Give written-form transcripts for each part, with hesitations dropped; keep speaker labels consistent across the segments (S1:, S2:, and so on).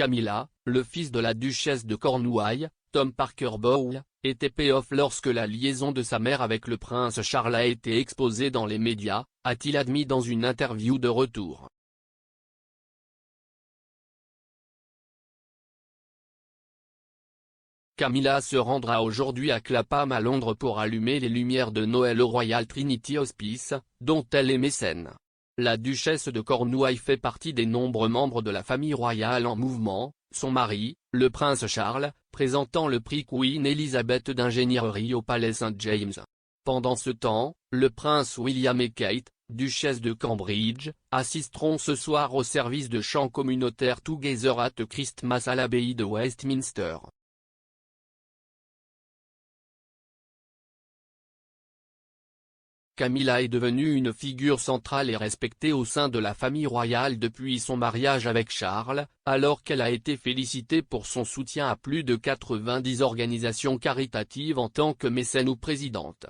S1: Camilla, le fils de la duchesse de Cornouailles, Tom Parker Bowl, était payoff lorsque la liaison de sa mère avec le prince Charles a été exposée dans les médias, a-t-il admis dans une interview de retour. Camilla se rendra aujourd'hui à Clapham à Londres pour allumer les lumières de Noël au Royal Trinity Hospice, dont elle est mécène. La duchesse de Cornouailles fait partie des nombreux membres de la famille royale en mouvement, son mari, le prince Charles, présentant le prix Queen Elizabeth d'ingénierie au palais St James. Pendant ce temps, le prince William et Kate, duchesse de Cambridge, assisteront ce soir au service de chant communautaire Together at Christmas à l'abbaye de Westminster. Camilla est devenue une figure centrale et respectée au sein de la famille royale depuis son mariage avec Charles, alors qu'elle a été félicitée pour son soutien à plus de 90 organisations caritatives en tant que mécène ou présidente.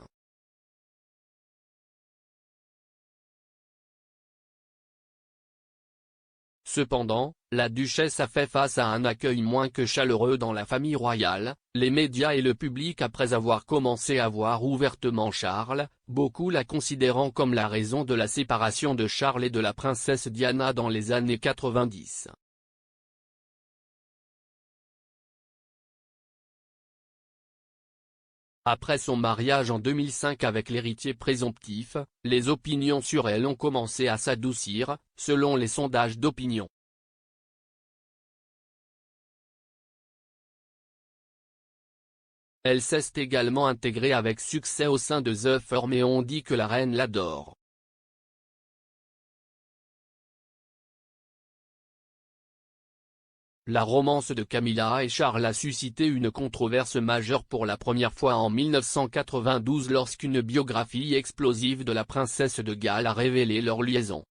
S1: Cependant, la duchesse a fait face à un accueil moins que chaleureux dans la famille royale, les médias et le public après avoir commencé à voir ouvertement Charles, beaucoup la considérant comme la raison de la séparation de Charles et de la princesse Diana dans les années 90. Après son mariage en 2005 avec l'héritier présomptif, les opinions sur elle ont commencé à s'adoucir, selon les sondages d'opinion. Elle s'est également intégrée avec succès au sein de The Firm et on dit que la reine l'adore. La romance de Camilla et Charles a suscité une controverse majeure pour la première fois en 1992 lorsqu'une biographie explosive de la princesse de Galles a révélé leur liaison.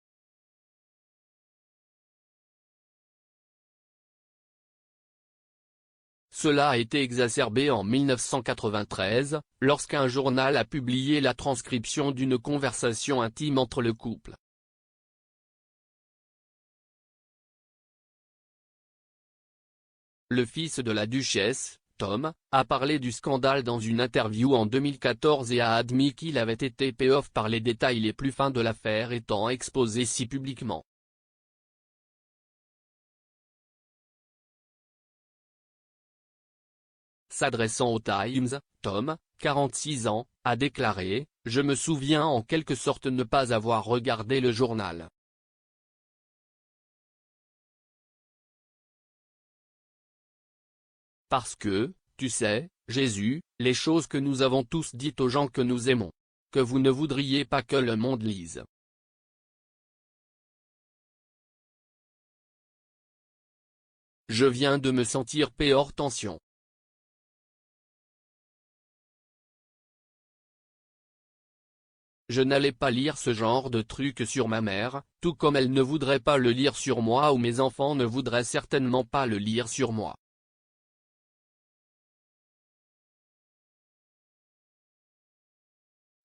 S1: Cela a été exacerbé en 1993, lorsqu'un journal a publié la transcription d'une conversation intime entre le couple. Le fils de la duchesse, Tom, a parlé du scandale dans une interview en 2014 et a admis qu'il avait été payoff par les détails les plus fins de l'affaire étant exposés si publiquement. S'adressant au Times, Tom, 46 ans, a déclaré « Je me souviens en quelque sorte ne pas avoir regardé le journal. Parce que, tu sais, Jésus, les choses que nous avons tous dites aux gens que nous aimons. Que vous ne voudriez pas que le monde lise. » Je viens de me sentir paix hors tension. Je n'allais pas lire ce genre de truc sur ma mère, tout comme elle ne voudrait pas le lire sur moi ou mes enfants ne voudraient certainement pas le lire sur moi.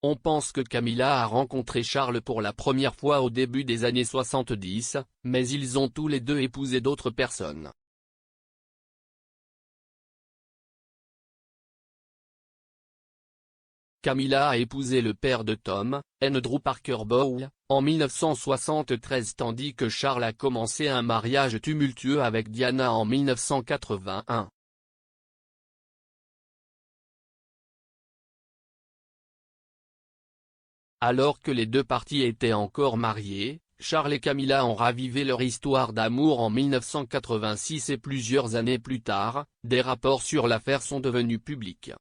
S1: On pense que Camilla a rencontré Charles pour la première fois au début des années 70, mais ils ont tous les deux épousé d'autres personnes. Camilla a épousé le père de Tom, Andrew Parker Bowl, en 1973 tandis que Charles a commencé un mariage tumultueux avec Diana en 1981. Alors que les deux parties étaient encore mariées, Charles et Camilla ont ravivé leur histoire d'amour en 1986 et plusieurs années plus tard, des rapports sur l'affaire sont devenus publics.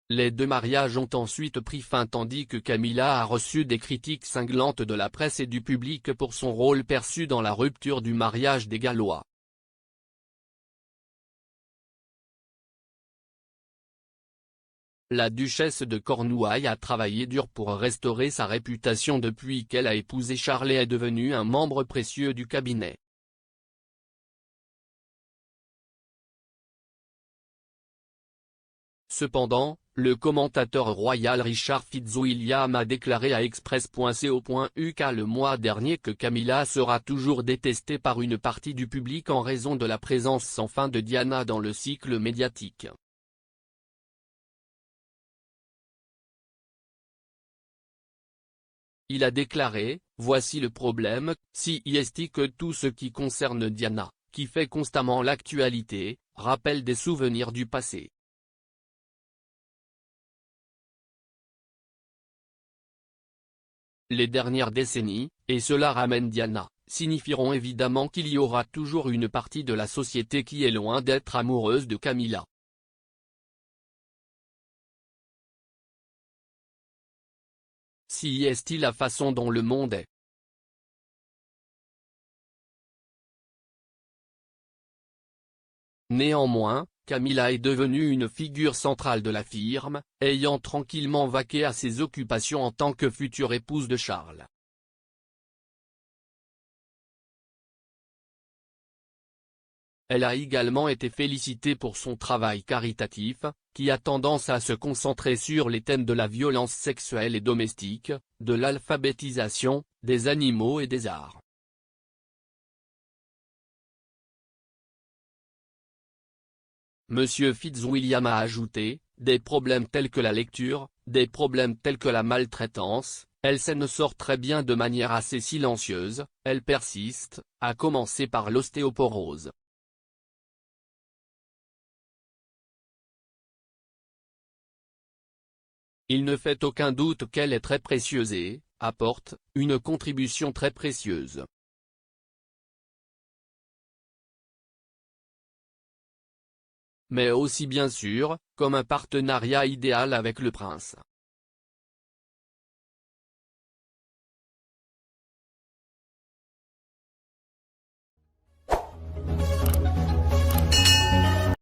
S1: Les deux mariages ont ensuite pris fin tandis que Camilla a reçu des critiques cinglantes de la presse et du public pour son rôle perçu dans la rupture du mariage des Gallois. La duchesse de Cornouailles a travaillé dur pour restaurer sa réputation depuis qu'elle a épousé Charles et est devenue un membre précieux du cabinet. Cependant, le commentateur royal Richard Fitzwilliam a déclaré à Express.co.uk le mois dernier que Camilla sera toujours détestée par une partie du public en raison de la présence sans fin de Diana dans le cycle médiatique. Il a déclaré, « Voici le problème, si est que tout ce qui concerne Diana, qui fait constamment l'actualité, rappelle des souvenirs du passé. Les dernières décennies, et cela ramène Diana, signifieront évidemment qu'il y aura toujours une partie de la société qui est loin d'être amoureuse de Camilla. Si est la façon dont le monde est. Néanmoins, Camilla est devenue une figure centrale de la firme, ayant tranquillement vaqué à ses occupations en tant que future épouse de Charles. Elle a également été félicitée pour son travail caritatif, qui a tendance à se concentrer sur les thèmes de la violence sexuelle et domestique, de l'alphabétisation, des animaux et des arts. Monsieur Fitzwilliam a ajouté, « Des problèmes tels que la lecture, des problèmes tels que la maltraitance, elle s'en sort très bien de manière assez silencieuse, elle persiste, à commencer par l'ostéoporose. » Il ne fait aucun doute qu'elle est très précieuse et apporte une contribution très précieuse. Mais aussi bien sûr, comme un partenariat idéal avec le prince.